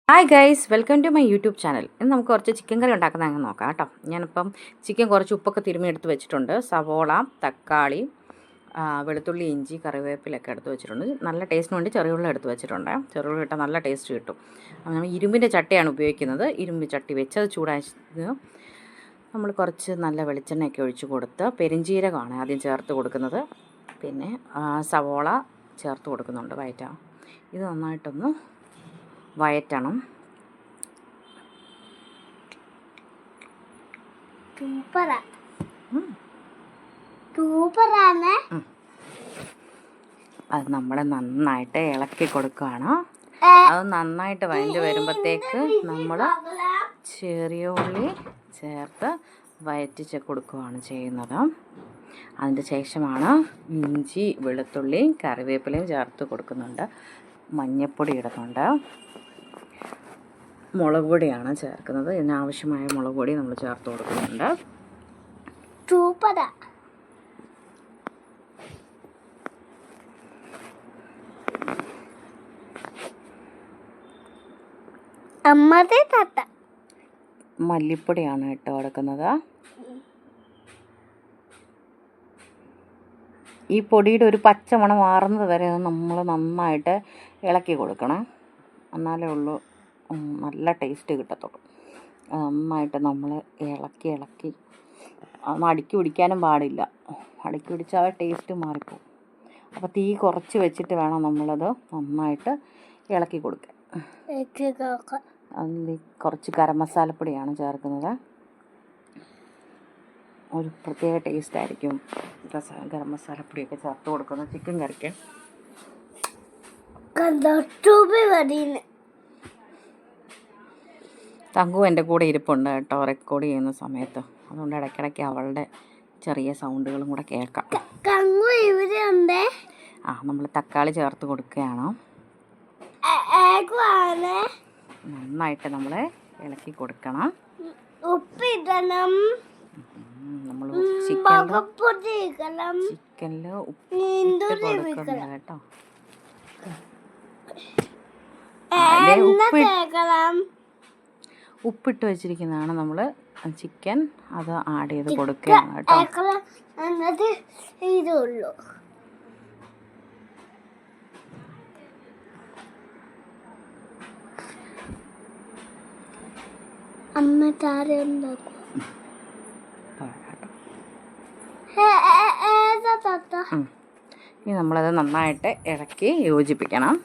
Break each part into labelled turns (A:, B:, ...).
A: Hi guys, welcome to my YouTube channel. ഇന്ന് നമുക്ക് കുറച്ച് ചിക്കൻ കറി ഉണ്ടാക്കുന്നത് അങ്ങനെ നോക്കാം കേട്ടോ. ഞാനിപ്പം ചിക്കൻ കുറച്ച് ഉപ്പൊക്കെ തിരുമ്മി എടുത്ത് വെച്ചിട്ടുണ്ട്. സവോള, തക്കാളി, വെളുത്തുള്ളി, ഇഞ്ചി, കറിവേപ്പിലൊക്കെ എടുത്ത് വെച്ചിട്ടുണ്ട്. നല്ല ടേസ്റ്റിന് വേണ്ടി ചെറിയുള്ളി എടുത്ത് വെച്ചിട്ടുണ്ട്. ചെറിയുള്ളി ഇട്ടാൽ നല്ല ടേസ്റ്റ് കിട്ടും. നമ്മൾ ഇരുമ്പിൻ്റെ ചട്ടിയാണ് ഉപയോഗിക്കുന്നത്. ഇരുമ്പ് ചട്ടി വെച്ച് അത് ചൂടായി നമ്മൾ കുറച്ച് നല്ല വെളിച്ചെണ്ണയൊക്കെ ഒഴിച്ച് കൊടുത്ത് പെരിഞ്ചീരകമാണ് ആദ്യം ചേർത്ത് കൊടുക്കുന്നത്. പിന്നെ സവോള ചേർത്ത് കൊടുക്കുന്നുണ്ട്. വയറ്റാം ഇത് നന്നായിട്ടൊന്ന് വയറ്റണം. അത് നമ്മൾ നന്നായിട്ട് ഇളക്കി കൊടുക്കുകയാണ്. അത് നന്നായിട്ട് വഴണ്ട് വരുമ്പോഴത്തേക്ക് നമ്മൾ ചെറിയ ഉള്ളി ചേർത്ത് വയറ്റിച്ച് കൊടുക്കുകയാണ് ചെയ്യുന്നത്. അതിൻ്റെ ശേഷമാണ് ഇഞ്ചി, വെളുത്തുള്ളിയും കറിവേപ്പിലയും ചേർത്ത് കൊടുക്കുന്നുണ്ട്. മഞ്ഞൾപ്പൊടി ഇടുന്നുണ്ട്. മുളക് പൊടിയാണ് ചേർക്കുന്നത്. ഇതിനാവശ്യമായ മുളക് പൊടി നമ്മൾ ചേർത്ത് കൊടുക്കുന്നുണ്ട്. മല്ലിപ്പൊടിയാണ് ഇട്ട് കൊടുക്കുന്നത്. ഈ പൊടിയുടെ ഒരു പച്ചമണം മാറുന്നത് വരെ നമ്മൾ നന്നായിട്ട് ഇളക്കി കൊടുക്കണം. എന്നാലേ ഉള്ളൂ നല്ല ടേസ്റ്റ് കിട്ടത്തുള്ളൂ. നന്നായിട്ട് നമ്മൾ ഇളക്കി അടുക്കി പിടിക്കാനും പാടില്ല. അടുക്കി പിടിച്ചാൽ ടേസ്റ്റ് മാറിപ്പോകും. അപ്പോൾ തീ കുറച്ച് വെച്ചിട്ട് വേണം നമ്മളത് നന്നായിട്ട് ഇളക്കി കൊടുക്കാൻ. അതിൽ കുറച്ച് ഗരം മസാലപ്പൊടിയാണ് ചേർക്കുന്നത്. ഒരു പ്രത്യേക ടേസ്റ്റായിരിക്കും ഗരം മസാലപ്പൊടിയൊക്കെ ചേർത്ത് കൊടുക്കുന്നത് ചിക്കൻ കറിക്ക്. തങ്കു എൻ്റെ കൂടെ ഇരിപ്പുണ്ട് കേട്ടോ റെക്കോർഡ് ചെയ്യുന്ന സമയത്ത്. അതുകൊണ്ട് ഇടയ്ക്കിടയ്ക്ക് അവളുടെ ചെറിയ സൗണ്ടുകളും കൂടെ കേൾക്കാം. നമ്മൾ തക്കാളി ചേർത്ത് കൊടുക്കുകയാണ്. നന്നായിട്ട് നമ്മൾ ഇളക്കി കൊടുക്കണം. ഉപ്പിടണം. നമ്മൾ ചിക്കനിൽ ഉപ്പിട്ട് കൊടുക്കണം കേട്ടോ. ഉപ്പിട്ട് വെച്ചിരിക്കുന്നതാണ് നമ്മൾ ചിക്കൻ. അത് ആഡ് ചെയ്ത് കൊടുക്കുകയാണ് കേട്ടോ. ഇനി നമ്മളത് നന്നായിട്ട് ഇളക്കി യോജിപ്പിക്കണം.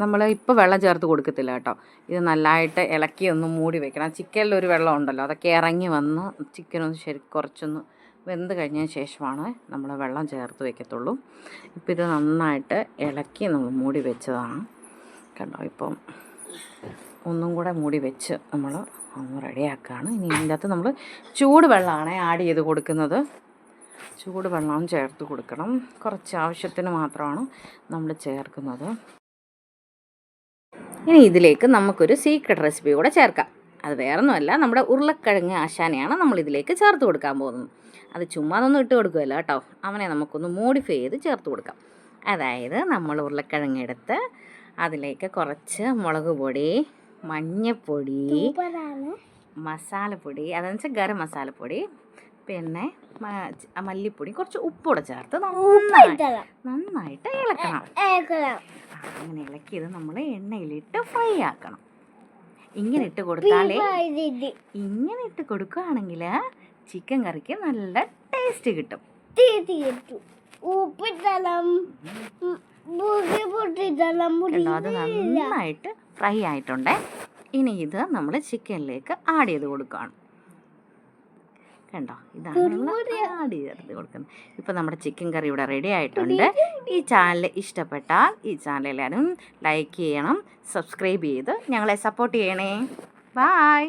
A: നമ്മൾ ഇപ്പോൾ വെള്ളം ചേർത്ത് കൊടുക്കത്തില്ല കേട്ടോ. ഇത് നല്ലതായിട്ട് ഇളക്കി ഒന്ന് മൂടി വെക്കണം. ചിക്കനിലൊരു വെള്ളം ഉണ്ടല്ലോ, അതൊക്കെ ഇറങ്ങി വന്ന് ചിക്കനൊന്ന് കുറച്ചൊന്ന് വെന്ത് കഴിഞ്ഞതിന് ശേഷമാണ് നമ്മൾ വെള്ളം ചേർത്ത് വയ്ക്കത്തുള്ളൂ. ഇപ്പോൾ ഇത് നന്നായിട്ട് ഇളക്കി നമ്മൾ മൂടി വെച്ചതാണ് കണ്ടോ. ഇപ്പം ഒന്നും കൂടെ മൂടി വെച്ച് നമ്മൾ ഒന്ന് റെഡിയാക്കുകയാണ്. ഇനി ഇതിൻ്റെ അകത്ത് നമ്മൾ ചൂട് വെള്ളമാണ് ആഡ് ചെയ്ത് കൊടുക്കുന്നത്. ചൂട് വെള്ളം ചേർത്ത് കൊടുക്കണം. കുറച്ച് ആവശ്യത്തിന് മാത്രമാണ് നമ്മൾ ചേർക്കുന്നത്. ഇനി ഇതിലേക്ക് നമുക്കൊരു സീക്രട്ട് റെസിപ്പി കൂടെ ചേർക്കാം. അത് വേറൊന്നുമല്ല, നമ്മുടെ ഉരുളക്കിഴങ്ങ് ആശാനെയാണ് നമ്മൾ ഇതിലേക്ക് ചേർത്ത് കൊടുക്കാൻ പോകുന്നത്. അത് ചുമ്മാ ഒന്നും ഇട്ട് കൊടുക്കുകയല്ല കേട്ടോ. അവനെ നമുക്കൊന്ന് മോഡിഫൈ ചെയ്ത് ചേർത്ത് കൊടുക്കാം. അതായത് നമ്മൾ ഉരുളക്കിഴങ്ങ് എടുത്ത് അതിലേക്ക് കുറച്ച് മുളക് പൊടി, മഞ്ഞൾപ്പൊടി, മസാലപ്പൊടി, അതെന്ന് വെച്ചാൽ ഗരം മസാലപ്പൊടി, പിന്നെ മല്ലിപ്പൊടി, കുറച്ച് ഉപ്പൂടെ ചേർത്ത് നന്നായിട്ട് ഇളക്കണം. അങ്ങനെ ഇളക്കിയത് നമ്മൾ എണ്ണയിലിട്ട് ഫ്രൈ ആക്കണം. ഇങ്ങനെ ഇട്ട് കൊടുക്കുകയാണെങ്കിൽ ചിക്കൻ കറിക്ക് നല്ല ടേസ്റ്റ് കിട്ടും. അത് നന്നായിട്ട് ഫ്രൈ ആയിട്ടുണ്ട്. ഇനി ഇത് നമ്മൾ ചിക്കനിലേക്ക് ആഡ് ചെയ്ത് കൊടുക്കുകയാണ്. കണ്ടോ, ഇതാണ് നമ്മൾ ആഡ് ചെയ്ത് കൊടുക്കുന്നത്. ഇപ്പോൾ നമ്മുടെ ചിക്കൻ കറി ഇവിടെ റെഡി ആയിട്ടുണ്ട്. ഈ ചാനൽ ഇഷ്ടപ്പെട്ടാൽ ഈ ചാനൽ എല്ലാവരും ലൈക്ക് ചെയ്യണം, സബ്സ്ക്രൈബ് ചെയ്ത് ഞങ്ങളെ സപ്പോർട്ട് ചെയ്യണേ. ബായ്.